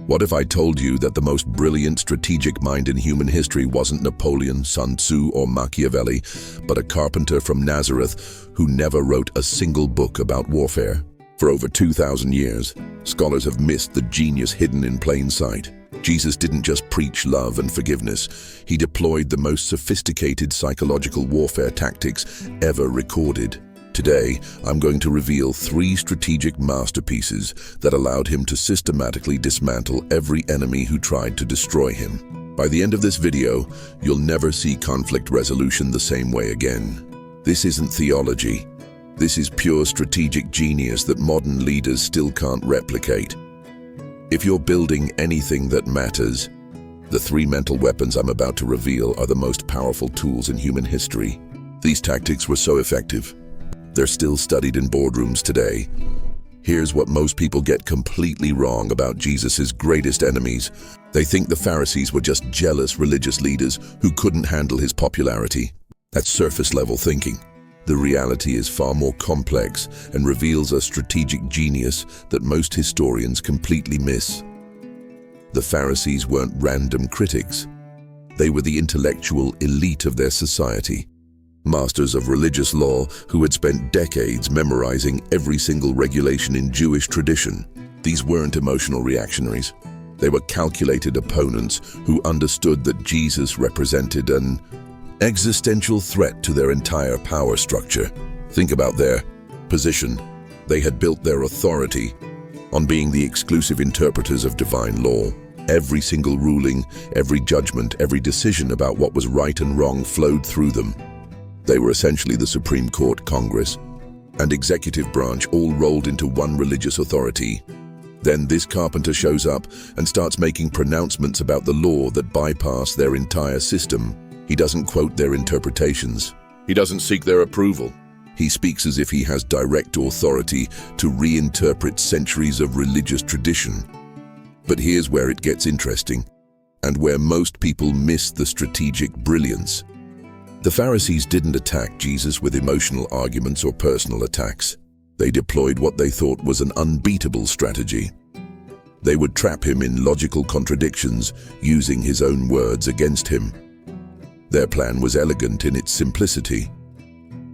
What if I told you that the most brilliant strategic mind in human history wasn't Napoleon, Sun Tzu, or Machiavelli, but a carpenter from Nazareth who never wrote a single book about warfare? For over 2,000 years, scholars have missed the genius hidden in plain sight. Jesus didn't just preach love and forgiveness. He deployed the most sophisticated psychological warfare tactics ever recorded. Today, I'm going to reveal 3 strategic masterpieces that allowed him to systematically dismantle every enemy who tried to destroy him. By the end of this video, you'll never see conflict resolution the same way again. This isn't theology. This is pure strategic genius that modern leaders still can't replicate. If you're building anything that matters, the 3 mental weapons I'm about to reveal are the most powerful tools in human history. These tactics were so effective. They're still studied in boardrooms today. Here's what most people get completely wrong about Jesus' greatest enemies. They think the Pharisees were just jealous religious leaders who couldn't handle his popularity. That's surface-level thinking. The reality is far more complex and reveals a strategic genius that most historians completely miss. The Pharisees weren't random critics. They were the intellectual elite of their society. Masters of religious law who had spent decades memorizing every single regulation in Jewish tradition. These weren't emotional reactionaries. They were calculated opponents who understood that Jesus represented an existential threat to their entire power structure. Think about their position. They had built their authority on being the exclusive interpreters of divine law. Every single ruling, every judgment, every decision about what was right and wrong flowed through them. They were essentially the Supreme Court, Congress, and executive branch all rolled into one religious authority. Then this carpenter shows up and starts making pronouncements about the law that bypass their entire system. He doesn't quote their interpretations. He doesn't seek their approval. He speaks as if he has direct authority to reinterpret centuries of religious tradition. But here's where it gets interesting, and where most people miss the strategic brilliance. The Pharisees didn't attack Jesus with emotional arguments or personal attacks. They deployed what they thought was an unbeatable strategy. They would trap him in logical contradictions, using his own words against him. Their plan was elegant in its simplicity.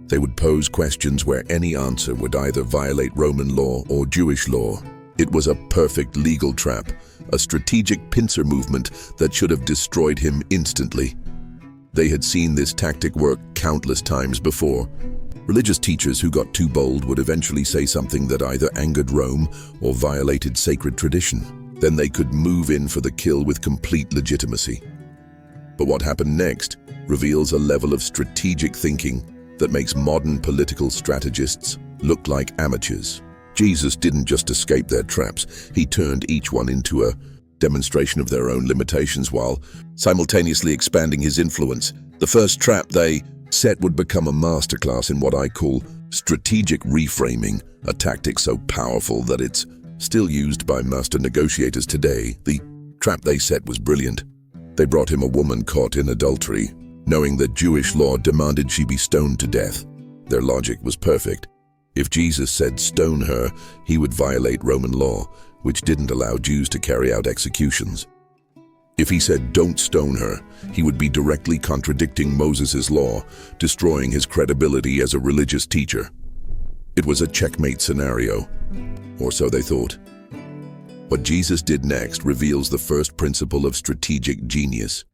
They would pose questions where any answer would either violate Roman law or Jewish law. It was a perfect legal trap, a strategic pincer movement that should have destroyed him instantly. They had seen this tactic work countless times before. Religious teachers who got too bold would eventually say something that either angered Rome or violated sacred tradition. Then they could move in for the kill with complete legitimacy. But what happened next reveals a level of strategic thinking that makes modern political strategists look like amateurs. Jesus didn't just escape their traps, he turned each one into a demonstration of their own limitations while simultaneously expanding his influence. The first trap they set would become a masterclass in what I call strategic reframing, a tactic so powerful that it's still used by master negotiators today. The trap they set was brilliant. They brought him a woman caught in adultery, knowing that Jewish law demanded she be stoned to death. Their logic was perfect. If Jesus said stone her, he would violate Roman law, which didn't allow Jews to carry out executions. If he said don't stone her, he would be directly contradicting Moses' law, destroying his credibility as a religious teacher. It was a checkmate scenario, or so they thought. What Jesus did next reveals the first principle of strategic genius.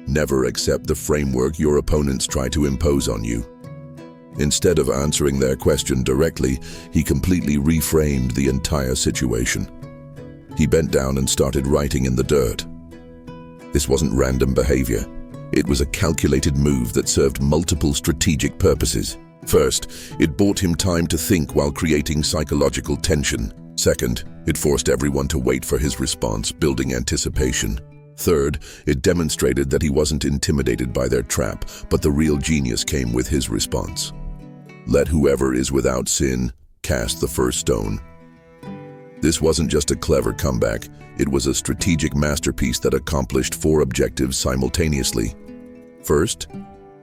Never accept the framework your opponents try to impose on you. Instead of answering their question directly, he completely reframed the entire situation. He bent down and started writing in the dirt. This wasn't random behavior. It was a calculated move that served multiple strategic purposes. First, it bought him time to think while creating psychological tension. Second, it forced everyone to wait for his response, building anticipation. Third, it demonstrated that he wasn't intimidated by their trap, but the real genius came with his response. Let whoever is without sin cast the first stone. This wasn't just a clever comeback, it was a strategic masterpiece that accomplished 4 objectives simultaneously. First,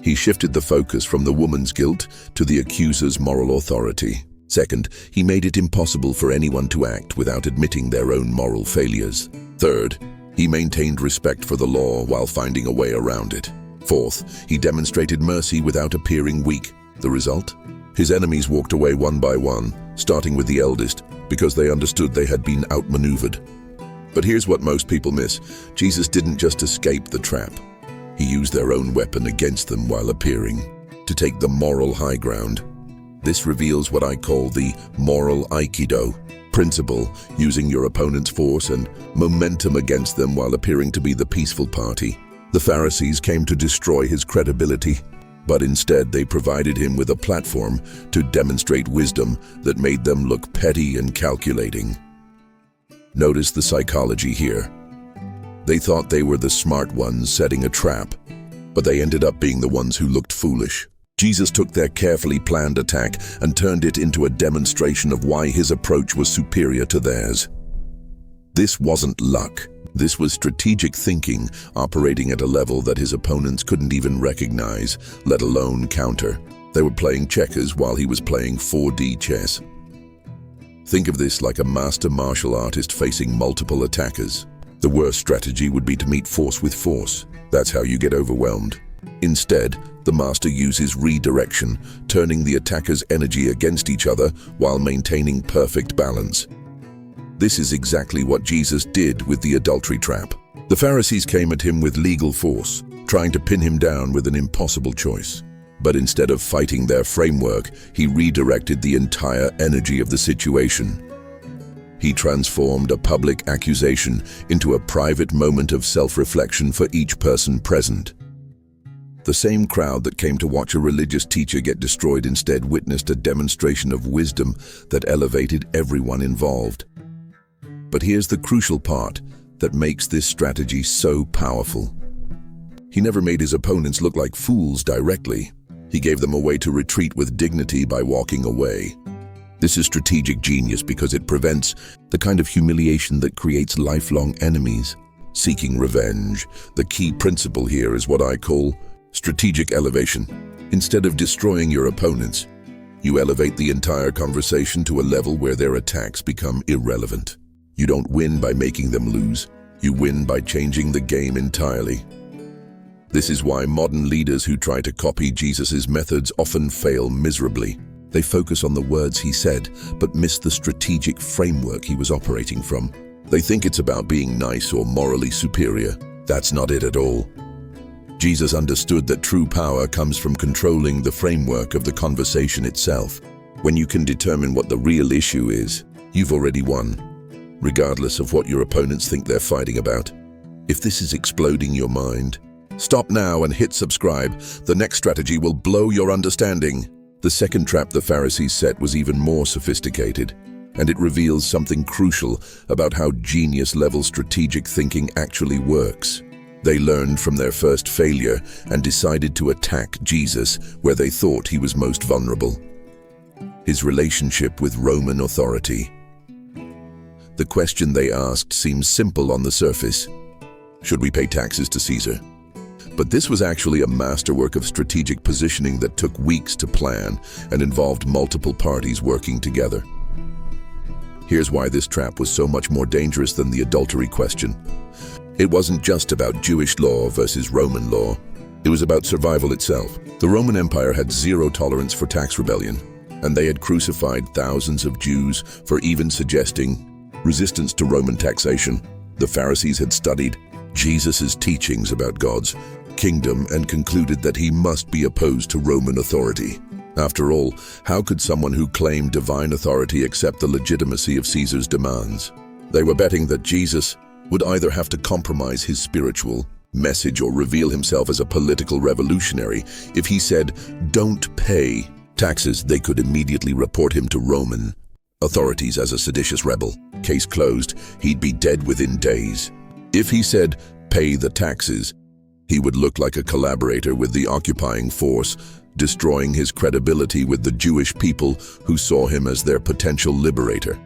he shifted the focus from the woman's guilt to the accuser's moral authority. Second, he made it impossible for anyone to act without admitting their own moral failures. Third, he maintained respect for the law while finding a way around it. Fourth, he demonstrated mercy without appearing weak. The result? His enemies walked away one by one, starting with the eldest, because they understood they had been outmaneuvered. But here's what most people miss. Jesus didn't just escape the trap. He used their own weapon against them while appearing, to take the moral high ground. This reveals what I call the moral Aikido principle, using your opponent's force and momentum against them while appearing to be the peaceful party. The Pharisees came to destroy his credibility, but instead they provided him with a platform to demonstrate wisdom that made them look petty and calculating. Notice the psychology here. They thought they were the smart ones setting a trap, but they ended up being the ones who looked foolish. Jesus took their carefully planned attack and turned it into a demonstration of why his approach was superior to theirs. This wasn't luck. This was strategic thinking operating at a level that his opponents couldn't even recognize, let alone counter. They were playing checkers while he was playing 4D chess. Think of this like a master martial artist facing multiple attackers. The worst strategy would be to meet force with force. That's how you get overwhelmed. Instead, the master uses redirection, turning the attacker's energy against each other while maintaining perfect balance. This is exactly what Jesus did with the adultery trap. The Pharisees came at him with legal force, trying to pin him down with an impossible choice. But instead of fighting their framework, he redirected the entire energy of the situation. He transformed a public accusation into a private moment of self-reflection for each person present. The same crowd that came to watch a religious teacher get destroyed instead witnessed a demonstration of wisdom that elevated everyone involved. But here's the crucial part that makes this strategy so powerful. He never made his opponents look like fools directly. He gave them a way to retreat with dignity by walking away. This is strategic genius because it prevents the kind of humiliation that creates lifelong enemies. Seeking revenge. The key principle here is what I call strategic elevation. Instead of destroying your opponents, you elevate the entire conversation to a level where their attacks become irrelevant. You don't win by making them lose. You win by changing the game entirely. This is why modern leaders who try to copy Jesus' methods often fail miserably. They focus on the words he said, but miss the strategic framework he was operating from. They think it's about being nice or morally superior. That's not it at all. Jesus understood that true power comes from controlling the framework of the conversation itself. When you can determine what the real issue is, you've already won, regardless of what your opponents think they're fighting about. If this is exploding your mind, stop now and hit subscribe. The next strategy will blow your understanding. The second trap the Pharisees set was even more sophisticated, and it reveals something crucial about how genius-level strategic thinking actually works. They learned from their first failure and decided to attack Jesus where they thought he was most vulnerable: his relationship with Roman authority. The question they asked seems simple on the surface. Should we pay taxes to Caesar? But this was actually a masterwork of strategic positioning that took weeks to plan and involved multiple parties working together. Here's why this trap was so much more dangerous than the adultery question. It wasn't just about Jewish law versus Roman law. It was about survival itself. The Roman Empire had zero tolerance for tax rebellion, and they had crucified thousands of Jews for even suggesting resistance to Roman taxation. The Pharisees had studied Jesus' teachings about God's kingdom and concluded that he must be opposed to Roman authority. After all, how could someone who claimed divine authority accept the legitimacy of Caesar's demands? They were betting that Jesus would either have to compromise his spiritual message or reveal himself as a political revolutionary. If he said, "Don't pay taxes," they could immediately report him to Roman authorities as a seditious rebel. Case closed, he'd be dead within days. If he said, "Pay the taxes," he would look like a collaborator with the occupying force, destroying his credibility with the Jewish people who saw him as their potential liberator.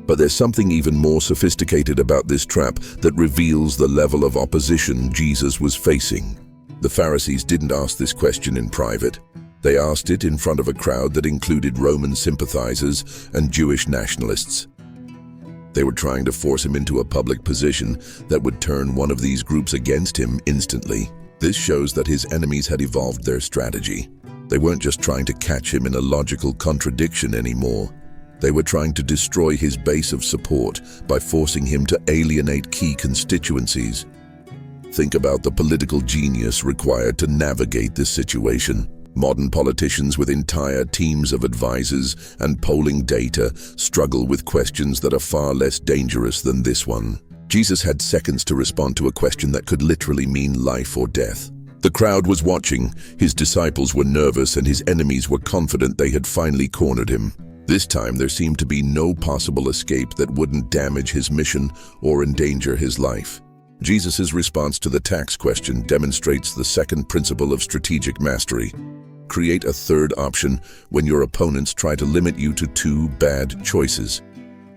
But there's something even more sophisticated about this trap that reveals the level of opposition Jesus was facing. The Pharisees didn't ask this question in private. They asked it in front of a crowd that included Roman sympathizers and Jewish nationalists. They were trying to force him into a public position that would turn one of these groups against him instantly. This shows that his enemies had evolved their strategy. They weren't just trying to catch him in a logical contradiction anymore. They were trying to destroy his base of support by forcing him to alienate key constituencies. Think about the political genius required to navigate this situation. Modern politicians with entire teams of advisors and polling data struggle with questions that are far less dangerous than this one. Jesus had seconds to respond to a question that could literally mean life or death. The crowd was watching, his disciples were nervous, and his enemies were confident they had finally cornered him. This time there seemed to be no possible escape that wouldn't damage his mission or endanger his life. Jesus' response to the tax question demonstrates the second principle of strategic mastery. Create a third option when your opponents try to limit you to two bad choices.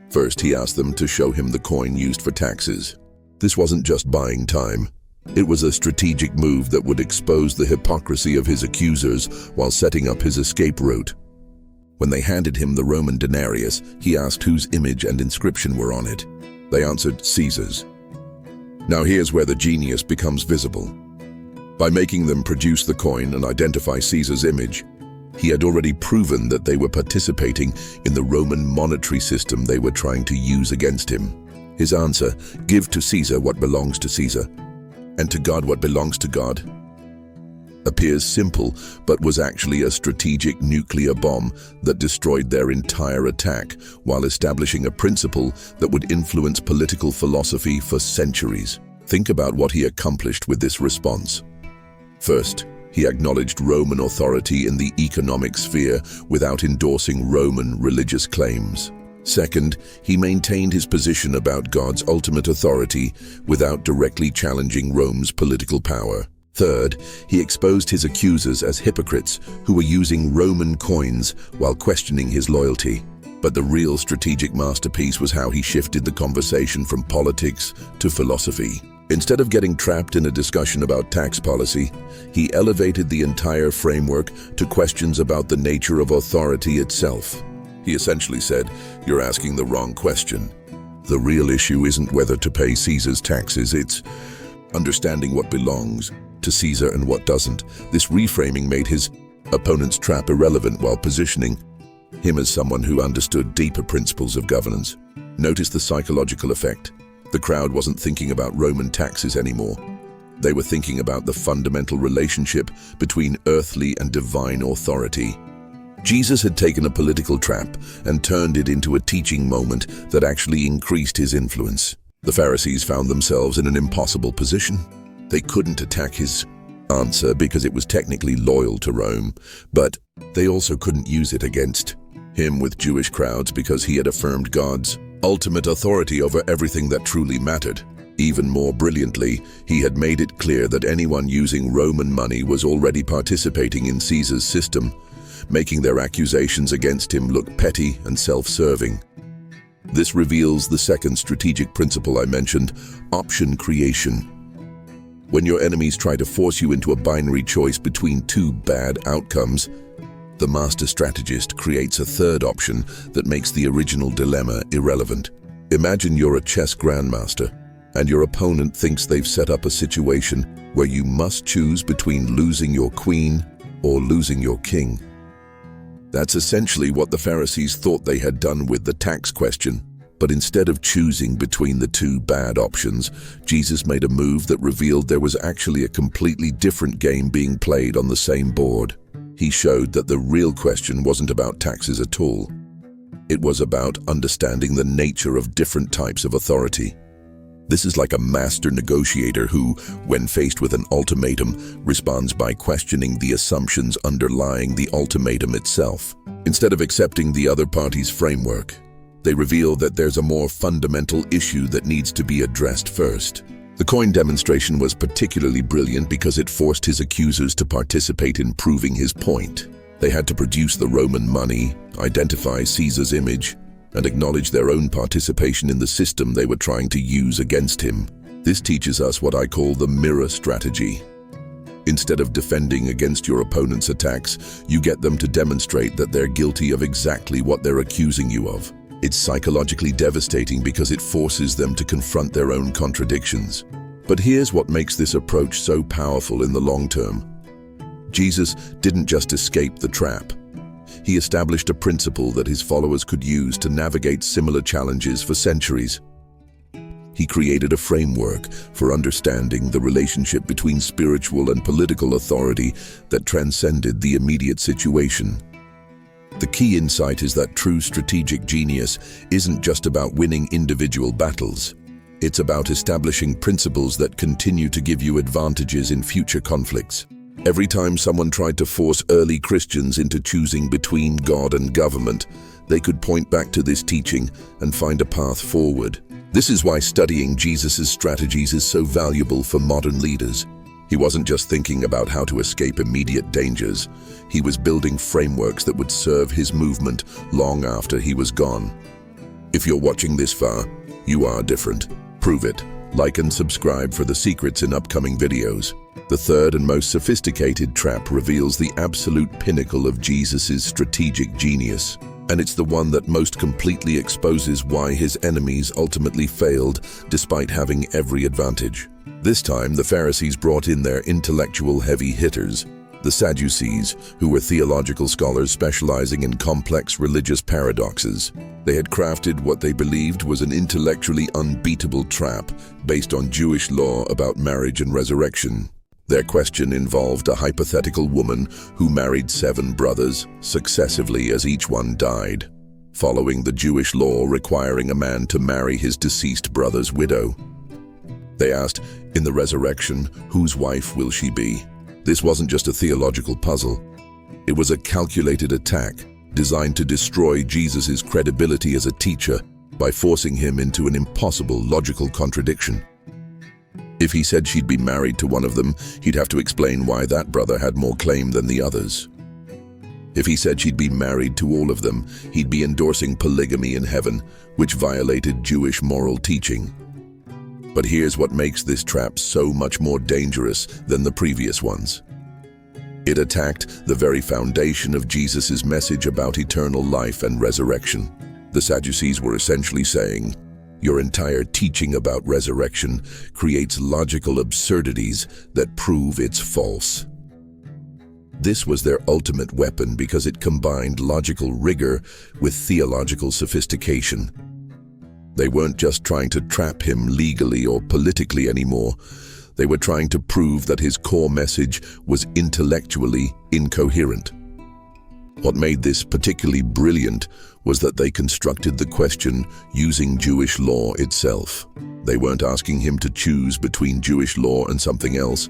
First, he asked them to show him the coin used for taxes. This wasn't just buying time. It was a strategic move that would expose the hypocrisy of his accusers while setting up his escape route. When they handed him the Roman denarius, he asked whose image and inscription were on it. They answered, Caesar's. Now here's where the genius becomes visible. By making them produce the coin and identify Caesar's image, he had already proven that they were participating in the Roman monetary system they were trying to use against him. His answer, give to Caesar what belongs to Caesar, and to God what belongs to God, appears simple, but was actually a strategic nuclear bomb that destroyed their entire attack while establishing a principle that would influence political philosophy for centuries. Think about what he accomplished with this response. First, he acknowledged Roman authority in the economic sphere without endorsing Roman religious claims. Second, he maintained his position about God's ultimate authority without directly challenging Rome's political power. Third, he exposed his accusers as hypocrites who were using Roman coins while questioning his loyalty. But the real strategic masterpiece was how he shifted the conversation from politics to philosophy. Instead of getting trapped in a discussion about tax policy, he elevated the entire framework to questions about the nature of authority itself. He essentially said, "You're asking the wrong question. The real issue isn't whether to pay Caesar's taxes, it's understanding what belongs to Caesar and what doesn't." This reframing made his opponent's trap irrelevant while positioning him as someone who understood deeper principles of governance. Notice the psychological effect. The crowd wasn't thinking about Roman taxes anymore. They were thinking about the fundamental relationship between earthly and divine authority. Jesus had taken a political trap and turned it into a teaching moment that actually increased his influence. The Pharisees found themselves in an impossible position. They couldn't attack his answer because it was technically loyal to Rome, but they also couldn't use it against him with Jewish crowds because he had affirmed God's ultimate authority over everything that truly mattered. Even more brilliantly, he had made it clear that anyone using Roman money was already participating in Caesar's system, making their accusations against him look petty and self-serving. This reveals the second strategic principle I mentioned, option creation. When your enemies try to force you into a binary choice between two bad outcomes, the master strategist creates a third option that makes the original dilemma irrelevant. Imagine you're a chess grandmaster, and your opponent thinks they've set up a situation where you must choose between losing your queen or losing your king. That's essentially what the Pharisees thought they had done with the tax question. But instead of choosing between the two bad options, Jesus made a move that revealed there was actually a completely different game being played on the same board. He showed that the real question wasn't about taxes at all. It was about understanding the nature of different types of authority. This is like a master negotiator who, when faced with an ultimatum, responds by questioning the assumptions underlying the ultimatum itself. Instead of accepting the other party's framework, they reveal that there's a more fundamental issue that needs to be addressed first. The coin demonstration was particularly brilliant because it forced his accusers to participate in proving his point. They had to produce the Roman money, identify Caesar's image, and acknowledge their own participation in the system they were trying to use against him. This teaches us what I call the mirror strategy. Instead of defending against your opponent's attacks, you get them to demonstrate that they're guilty of exactly what they're accusing you of. It's psychologically devastating because it forces them to confront their own contradictions. But here's what makes this approach so powerful in the long term. Jesus didn't just escape the trap. He established a principle that his followers could use to navigate similar challenges for centuries. He created a framework for understanding the relationship between spiritual and political authority that transcended the immediate situation. The key insight is that true strategic genius isn't just about winning individual battles. It's about establishing principles that continue to give you advantages in future conflicts. Every time someone tried to force early Christians into choosing between God and government, they could point back to this teaching and find a path forward. This is why studying Jesus' strategies is so valuable for modern leaders. He wasn't just thinking about how to escape immediate dangers. He was building frameworks that would serve his movement long after he was gone. If you're watching this far, you are different. Prove it. Like and subscribe for the secrets in upcoming videos. The third and most sophisticated trap reveals the absolute pinnacle of Jesus' strategic genius, and it's the one that most completely exposes why his enemies ultimately failed despite having every advantage. This time, the Pharisees brought in their intellectual heavy hitters, the Sadducees, who were theological scholars specializing in complex religious paradoxes. They had crafted what they believed was an intellectually unbeatable trap based on Jewish law about marriage and resurrection. Their question involved a hypothetical woman who married 7 brothers successively as each one died, following the Jewish law requiring a man to marry his deceased brother's widow. They asked, in the resurrection, whose wife will she be? This wasn't just a theological puzzle. It was a calculated attack designed to destroy Jesus' credibility as a teacher by forcing him into an impossible logical contradiction. If he said she'd be married to one of them, he'd have to explain why that brother had more claim than the others. If he said she'd be married to all of them, he'd be endorsing polygamy in heaven, which violated Jewish moral teaching. But here's what makes this trap so much more dangerous than the previous ones. It attacked the very foundation of Jesus' message about eternal life and resurrection. The Sadducees were essentially saying, your entire teaching about resurrection creates logical absurdities that prove it's false. This was their ultimate weapon because it combined logical rigor with theological sophistication. They weren't just trying to trap him legally or politically anymore. They were trying to prove that his core message was intellectually incoherent. What made this particularly brilliant was that they constructed the question using Jewish law itself. They weren't asking him to choose between Jewish law and something else.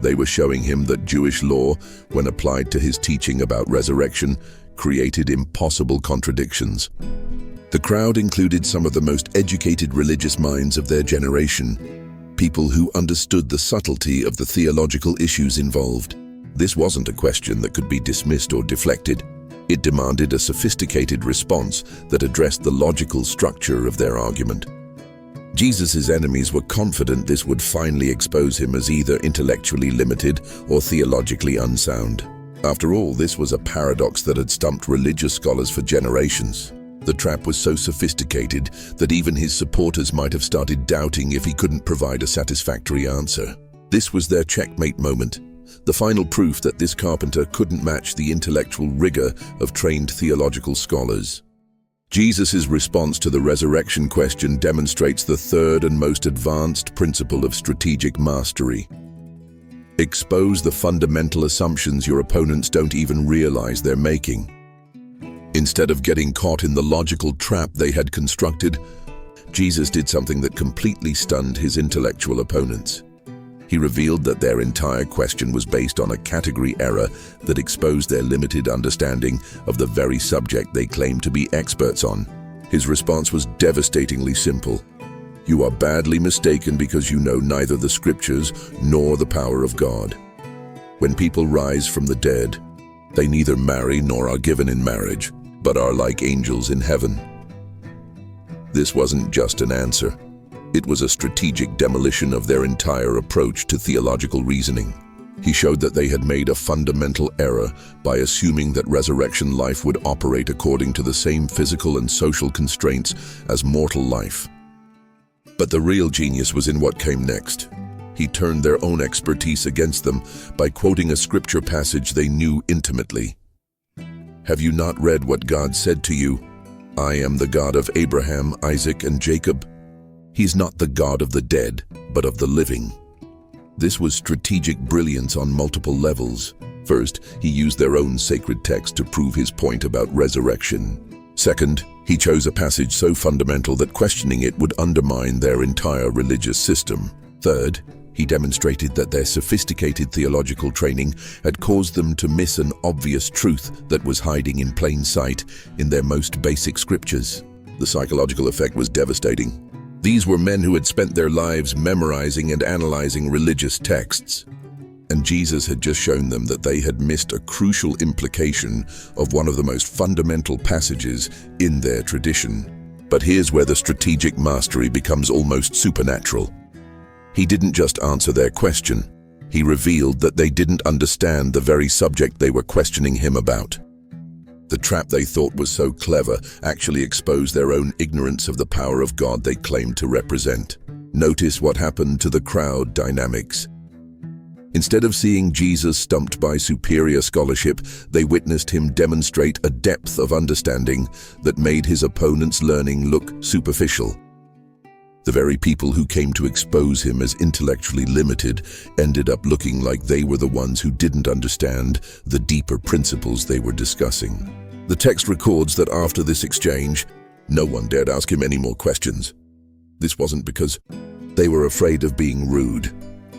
They were showing him that Jewish law, when applied to his teaching about resurrection, created impossible contradictions. The crowd included some of the most educated religious minds of their generation, people who understood the subtlety of the theological issues involved. This wasn't a question that could be dismissed or deflected. It demanded a sophisticated response that addressed the logical structure of their argument. Jesus' enemies were confident this would finally expose him as either intellectually limited or theologically unsound. After all, this was a paradox that had stumped religious scholars for generations. The trap was so sophisticated that even his supporters might have started doubting if he couldn't provide a satisfactory answer. This was their checkmate moment, the final proof that this carpenter couldn't match the intellectual rigor of trained theological scholars. Jesus' response to the resurrection question demonstrates the third and most advanced principle of strategic mastery. Expose the fundamental assumptions your opponents don't even realize they're making. Instead of getting caught in the logical trap they had constructed, Jesus did something that completely stunned his intellectual opponents. He revealed that their entire question was based on a category error that exposed their limited understanding of the very subject they claimed to be experts on. His response was devastatingly simple. You are badly mistaken because you know neither the scriptures nor the power of God. When people rise from the dead, they neither marry nor are given in marriage, but are like angels in heaven. This wasn't just an answer. It was a strategic demolition of their entire approach to theological reasoning. He showed that they had made a fundamental error by assuming that resurrection life would operate according to the same physical and social constraints as mortal life. But the real genius was in what came next. He turned their own expertise against them by quoting a scripture passage they knew intimately. "Have you not read what God said to you? I am the God of Abraham, Isaac, and Jacob." He's not the God of the dead, but of the living. This was strategic brilliance on multiple levels. First, he used their own sacred text to prove his point about resurrection. Second, he chose a passage so fundamental that questioning it would undermine their entire religious system. Third, he demonstrated that their sophisticated theological training had caused them to miss an obvious truth that was hiding in plain sight in their most basic scriptures. The psychological effect was devastating. These were men who had spent their lives memorizing and analyzing religious texts. And Jesus had just shown them that they had missed a crucial implication of one of the most fundamental passages in their tradition. But here's where the strategic mastery becomes almost supernatural. He didn't just answer their question. He revealed that they didn't understand the very subject they were questioning him about. The trap they thought was so clever actually exposed their own ignorance of the power of God they claimed to represent. Notice what happened to the crowd dynamics. Instead of seeing Jesus stumped by superior scholarship, they witnessed him demonstrate a depth of understanding that made his opponent's learning look superficial. The very people who came to expose him as intellectually limited ended up looking like they were the ones who didn't understand the deeper principles they were discussing. The text records that after this exchange, no one dared ask him any more questions. This wasn't because they were afraid of being rude.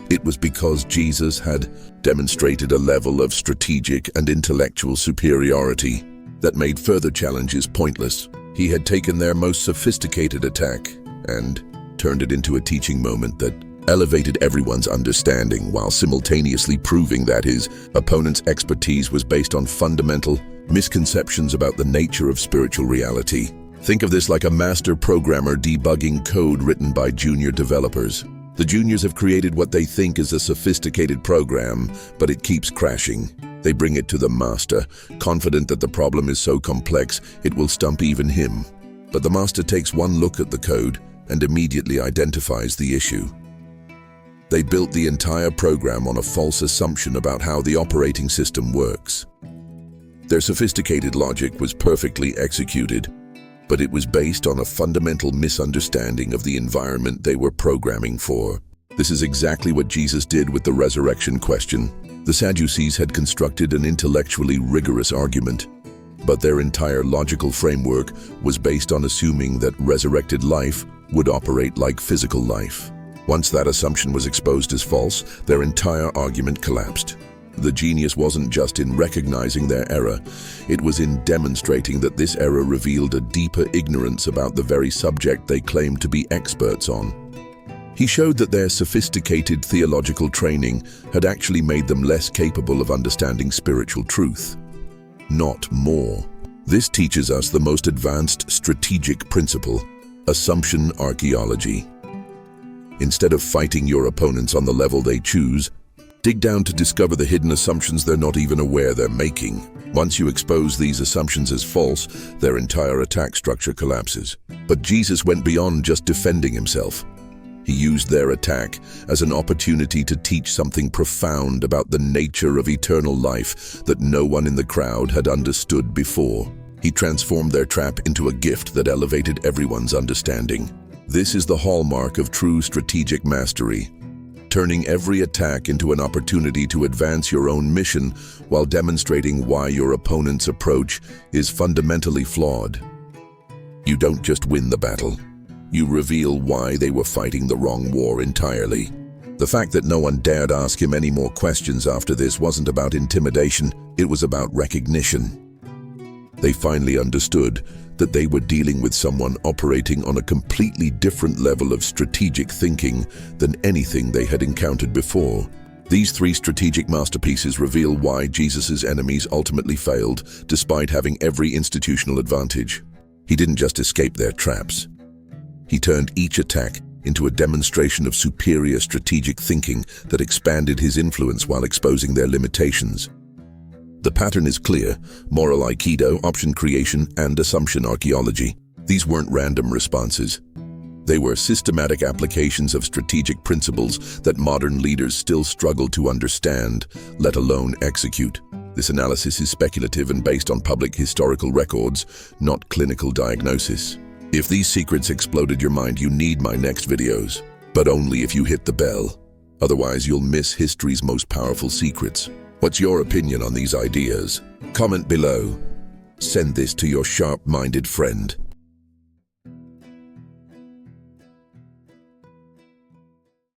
It was because Jesus had demonstrated a level of strategic and intellectual superiority that made further challenges pointless. He had taken their most sophisticated attack and turned it into a teaching moment that elevated everyone's understanding while simultaneously proving that his opponent's expertise was based on fundamental misconceptions about the nature of spiritual reality. Think of this like a master programmer debugging code written by junior developers. The juniors have created what they think is a sophisticated program, but it keeps crashing. They bring it to the master, confident that the problem is so complex it will stump even him. But the master takes one look at the code and immediately identifies the issue. They built the entire program on a false assumption about how the operating system works. Their sophisticated logic was perfectly executed, but it was based on a fundamental misunderstanding of the environment they were programming for. This is exactly what Jesus did with the resurrection question. The Sadducees had constructed an intellectually rigorous argument, but their entire logical framework was based on assuming that resurrected life would operate like physical life. Once that assumption was exposed as false, their entire argument collapsed. The genius wasn't just in recognizing their error, it was in demonstrating that this error revealed a deeper ignorance about the very subject they claimed to be experts on. He showed that their sophisticated theological training had actually made them less capable of understanding spiritual truth, not more. This teaches us the most advanced strategic principle: assumption archaeology. Instead of fighting your opponents on the level they choose, dig down to discover the hidden assumptions they're not even aware they're making. Once you expose these assumptions as false, their entire attack structure collapses. But Jesus went beyond just defending himself. He used their attack as an opportunity to teach something profound about the nature of eternal life that no one in the crowd had understood before. He transformed their trap into a gift that elevated everyone's understanding. This is the hallmark of true strategic mastery: turning every attack into an opportunity to advance your own mission while demonstrating why your opponent's approach is fundamentally flawed. You don't just win the battle, you reveal why they were fighting the wrong war entirely. The fact that no one dared ask him any more questions after this wasn't about intimidation, it was about recognition. They finally understood that they were dealing with someone operating on a completely different level of strategic thinking than anything they had encountered before. These three strategic masterpieces reveal why Jesus' enemies ultimately failed, despite having every institutional advantage. He didn't just escape their traps. He turned each attack into a demonstration of superior strategic thinking that expanded his influence while exposing their limitations. The pattern is clear: moral Aikido, option creation, and assumption archaeology. These weren't random responses. They were systematic applications of strategic principles that modern leaders still struggle to understand, let alone execute. This analysis is speculative and based on public historical records, not clinical diagnosis. If these secrets exploded your mind, you need my next videos. But only if you hit the bell. Otherwise, you'll miss history's most powerful secrets. What's your opinion on these ideas? Comment below. Send this to your sharp-minded friend.